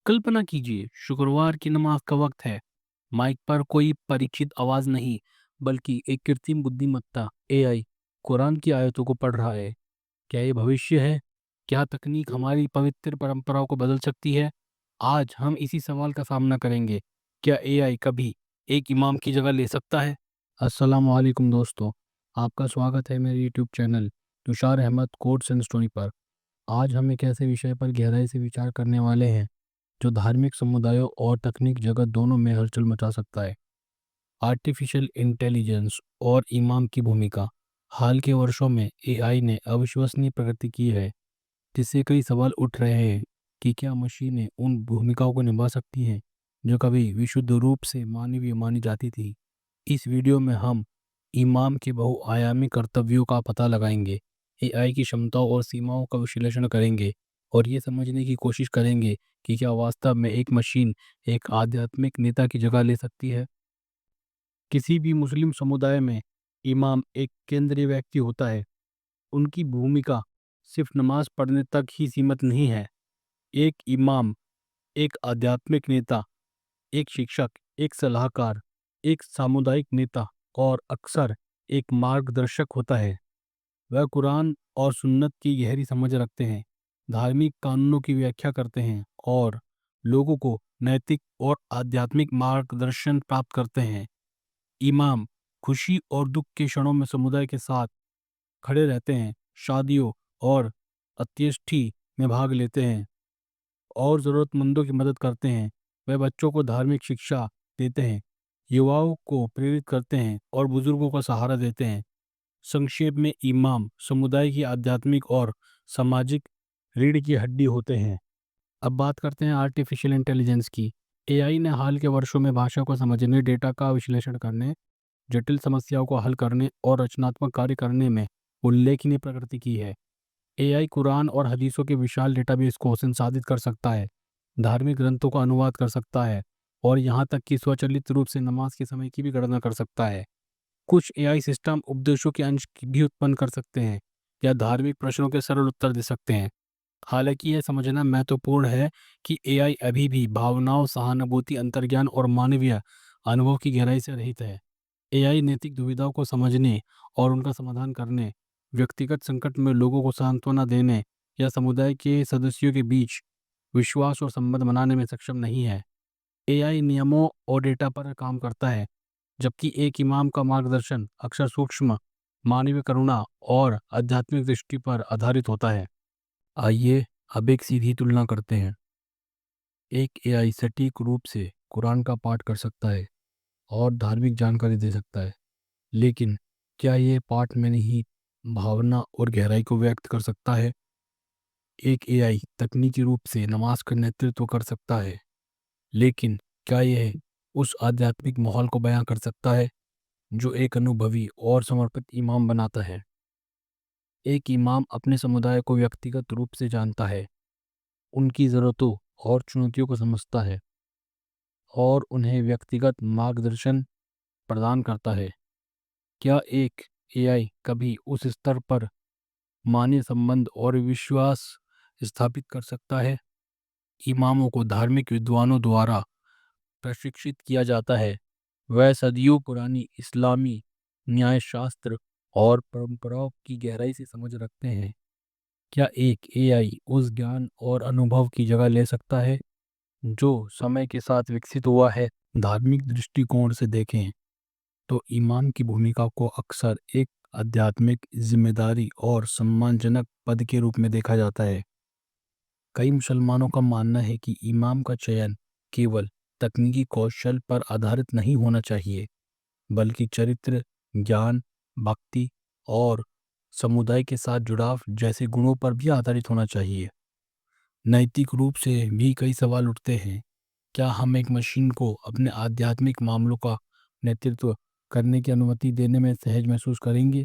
कल्पना कीजिए, शुक्रवार की नमाज का वक्त है। माइक पर कोई परिचित आवाज नहीं, बल्कि एक कृत्रिम बुद्धिमत्ता एआई कुरान की आयतों को पढ़ रहा है। क्या ये भविष्य है? क्या तकनीक हमारी पवित्र परंपराओं को बदल सकती है? आज हम इसी सवाल का सामना करेंगे। क्या एआई कभी एक इमाम की जगह ले सकता है? अस्सलाम वालेकुम दोस्तों, आपका स्वागत है मेरे YouTube channel Tushar Ahmad quotes and story पर। आज हम एक ऐसे विषय पर गहराई से विचार करने वाले हैं जो धार्मिक समुदायों और तकनीक जगत दोनों में हलचल मचा सकता है। आर्टिफिशियल इंटेलिजेंस और इमाम की भूमिका। हाल के वर्षों में एआई ने अविश्वसनीय प्रगति की है, जिससे कई सवाल उठ रहे हैं कि क्या मशीनें उन भूमिकाओं को निभा सकती हैं जो कभी विशुद्ध रूप से मानवीय मानी जाती थी। इस वीडियो में हम इमाम के बहुआयामी कर्तव्यों का पता लगाएंगे, एआई की क्षमताओं और सीमाओं का विश्लेषण करेंगे और ये समझने की कोशिश करेंगे कि क्या वास्तव में एक मशीन एक आध्यात्मिक नेता की जगह ले सकती है। किसी भी मुस्लिम समुदाय में इमाम एक केंद्रीय व्यक्ति होता है। उनकी भूमिका सिर्फ नमाज पढ़ने तक ही सीमित नहीं है। एक इमाम एक आध्यात्मिक नेता, एक शिक्षक, एक सलाहकार, एक सामुदायिक नेता और अक्सर एक मार्गदर्शक होता है। वह कुरान और सुन्नत की गहरी समझ रखते हैं, धार्मिक कानूनों की व्याख्या करते हैं और लोगों को नैतिक और आध्यात्मिक मार्गदर्शन प्राप्त करते हैं। इमाम खुशी और दुख के क्षणों में समुदाय के साथ खड़े रहते हैं, शादियों और अंत्येष्टि में भाग लेते हैं और ज़रूरतमंदों की मदद करते हैं। वह बच्चों को धार्मिक शिक्षा देते हैं, युवाओं को प्रेरित करते हैं और बुजुर्गों का सहारा देते हैं। संक्षेप में इमाम समुदाय की आध्यात्मिक और सामाजिक रीढ़ की हड्डी होते हैं। अब बात करते हैं आर्टिफिशियल इंटेलिजेंस की। एआई ने हाल के वर्षों में भाषा को समझने, डेटा का विश्लेषण करने, जटिल समस्याओं को हल करने और रचनात्मक कार्य करने में उल्लेखनीय प्रगति की है। एआई कुरान और हदीसों के विशाल डेटाबेस को संसाधित कर सकता है, धार्मिक ग्रंथों का अनुवाद कर सकता है और यहाँ तक कि स्वचालित रूप से नमाज के समय की भी गणना कर सकता है। कुछ एआई सिस्टम उपदेशों के अंश भी उत्पन्न कर सकते हैं या धार्मिक प्रश्नों के सरल उत्तर दे सकते हैं। हालांकि यह समझना महत्वपूर्ण है कि एआई अभी भी भावनाओं, सहानुभूति, अंतर्ज्ञान और मानवीय अनुभव की गहराई से रहित है। एआई नैतिक दुविधाओं को समझने और उनका समाधान करने, व्यक्तिगत संकट में लोगों को सांत्वना देने या समुदाय के सदस्यों के बीच विश्वास और संबंध बनाने में सक्षम नहीं है। एआई नियमों और डेटा पर काम करता है, जबकि एक इमाम का मार्गदर्शन अक्सर सूक्ष्म मानवीय करुणा और आध्यात्मिक दृष्टि पर आधारित होता है। आइए अब एक सीधी तुलना करते हैं। एक एआई सटीक रूप से कुरान का पाठ कर सकता है और धार्मिक जानकारी दे सकता है, लेकिन क्या ये पाठ में नहीं भावना और गहराई को व्यक्त कर सकता है? एक एआई तकनीकी रूप से नमाज का नेतृत्व कर सकता है, लेकिन क्या यह उस आध्यात्मिक माहौल को बयां कर सकता है जो एक अनुभवी और समर्पित इमाम बनाता है? एक इमाम अपने समुदाय को व्यक्तिगत रूप से जानता है, उनकी ज़रूरतों और चुनौतियों को समझता है और उन्हें व्यक्तिगत मार्गदर्शन प्रदान करता है। क्या एक एआई कभी उस स्तर पर मान्य संबंध और विश्वास स्थापित कर सकता है? इमामों को धार्मिक विद्वानों द्वारा प्रशिक्षित किया जाता है। वह सदियों पुरानी इस्लामी न्याय शास्त्र और परंपराओं की गहराई से समझ रखते हैं। क्या एक एआई उस ज्ञान और अनुभव की जगह ले सकता है जो समय के साथ विकसित हुआ है? धार्मिक दृष्टिकोण से देखें तो इमाम की भूमिका को अक्सर एक आध्यात्मिक जिम्मेदारी और सम्मानजनक पद के रूप में देखा जाता है। कई मुसलमानों का मानना है कि इमाम का चयन केवल तकनीकी कौशल पर आधारित नहीं होना चाहिए, बल्कि चरित्र, ज्ञान, भक्ति और समुदाय के साथ जुड़ाव जैसे गुणों पर भी आधारित होना चाहिए। नैतिक रूप से भी कई सवाल उठते हैं। क्या हम एक मशीन को अपने आध्यात्मिक मामलों का नेतृत्व करने की अनुमति देने में सहज महसूस करेंगे?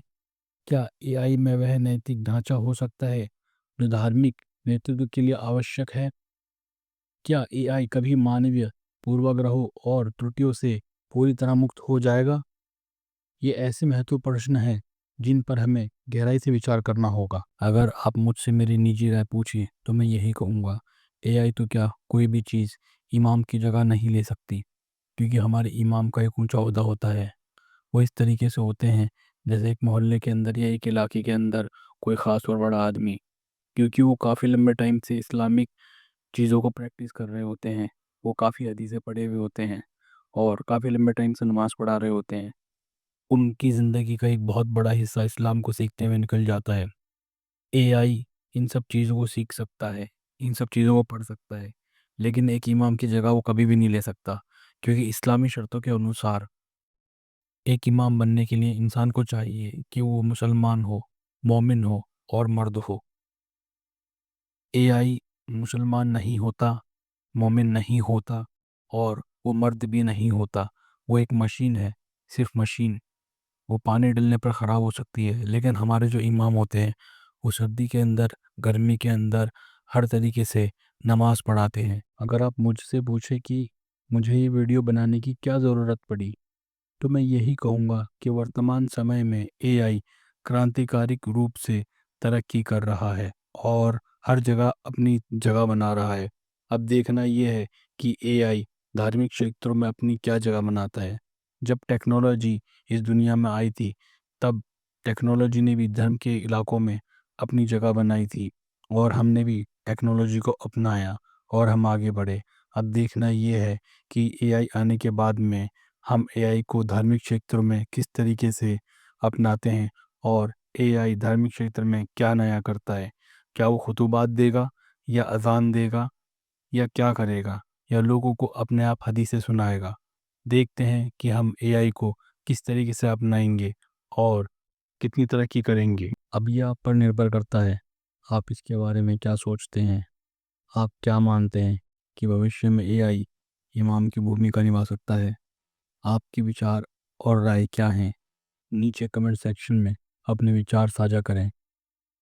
क्या एआई में वह नैतिक ढांचा हो सकता है जो धार्मिक नेतृत्व के लिए आवश्यक है? क्या एआई कभी मानवीय पूर्वाग्रहों और त्रुटियों से पूरी तरह मुक्त हो जाएगा? ये ऐसे महत्वपूर्ण प्रश्न हैं जिन पर हमें गहराई से विचार करना होगा। अगर आप मुझसे मेरी निजी राय पूछें तो मैं यही कहूँगा एआई तो क्या, कोई भी चीज़ इमाम की जगह नहीं ले सकती, क्योंकि हमारे इमाम का एक ऊंचा ओहदा होता है। वो इस तरीके से होते हैं जैसे एक मोहल्ले के अंदर या एक इलाके के अंदर कोई ख़ास और बड़ा आदमी, क्योंकि वो काफ़ी लंबे टाइम से इस्लामिक चीज़ों को प्रैक्टिस कर रहे होते हैं। वो काफ़ी हदीसें पढ़े हुए होते हैं और काफ़ी लंबे टाइम से नमाज़ पढ़ा रहे होते हैं। उनकी ज़िंदगी का एक बहुत बड़ा हिस्सा इस्लाम को सीखते हुए निकल जाता है। एआई इन सब चीज़ों को सीख सकता है, इन सब चीज़ों को पढ़ सकता है, लेकिन एक इमाम की जगह वो कभी भी नहीं ले सकता, क्योंकि इस्लामी शर्तों के अनुसार एक इमाम बनने के लिए इंसान को चाहिए कि वो मुसलमान हो, मोमिन हो और मर्द हो। एआई मुसलमान नहीं होता, मोमिन नहीं होता और वो मर्द भी नहीं होता। वो एक मशीन है, सिर्फ मशीन। वो पानी डलने पर ख़राब हो सकती है, लेकिन हमारे जो इमाम होते हैं वो सर्दी के अंदर, गर्मी के अंदर हर तरीके से नमाज़ पढ़ाते हैं। अगर आप मुझसे पूछे कि मुझे ये वीडियो बनाने की क्या ज़रूरत पड़ी, तो मैं यही कहूँगा कि वर्तमान समय में एआई क्रांतिकारिक रूप से तरक्की कर रहा है और हर जगह अपनी जगह बना रहा है। अब देखना यह है कि एआई धार्मिक क्षेत्रों में अपनी क्या जगह बनाता है। जब टेक्नोलॉजी इस दुनिया में आई थी, तब टेक्नोलॉजी ने भी धर्म के इलाकों में अपनी जगह बनाई थी और हमने भी टेक्नोलॉजी को अपनाया और हम आगे बढ़े। अब देखना यह है कि एआई आने के बाद में हम एआई को धार्मिक क्षेत्रों में किस तरीके से अपनाते हैं और एआई धार्मिक क्षेत्र में क्या नया करता है। क्या वो खुतबात देगा या अज़ान देगा या क्या करेगा, या लोगों को अपने आप हदीसें सुनाएगा। देखते हैं कि हम एआई को किस तरीके से अपनाएंगे और कितनी तरक्की करेंगे। अब ये आप पर निर्भर करता है, आप इसके बारे में क्या सोचते हैं। आप क्या मानते हैं कि भविष्य में एआई इमाम की भूमिका निभा सकता है। आपके विचार और राय क्या हैं, नीचे कमेंट सेक्शन में अपने विचार साझा करें।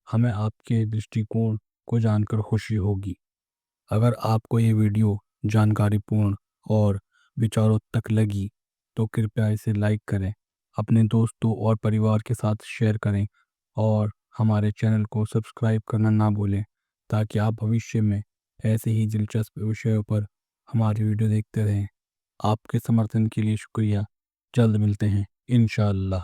हमें आपके दृष्टिकोण को जानकर खुशी होगी। अगर आपको ये वीडियो जानकारीपूर्ण और विचारों तक लगी तो कृपया इसे लाइक करें, अपने दोस्तों और परिवार के साथ शेयर करें और हमारे चैनल को सब्सक्राइब करना ना भूलें, ताकि आप भविष्य में ऐसे ही दिलचस्प विषयों पर हमारी वीडियो देखते रहें। आपके समर्थन के लिए शुक्रिया। जल्द मिलते हैं इंशाअल्लाह।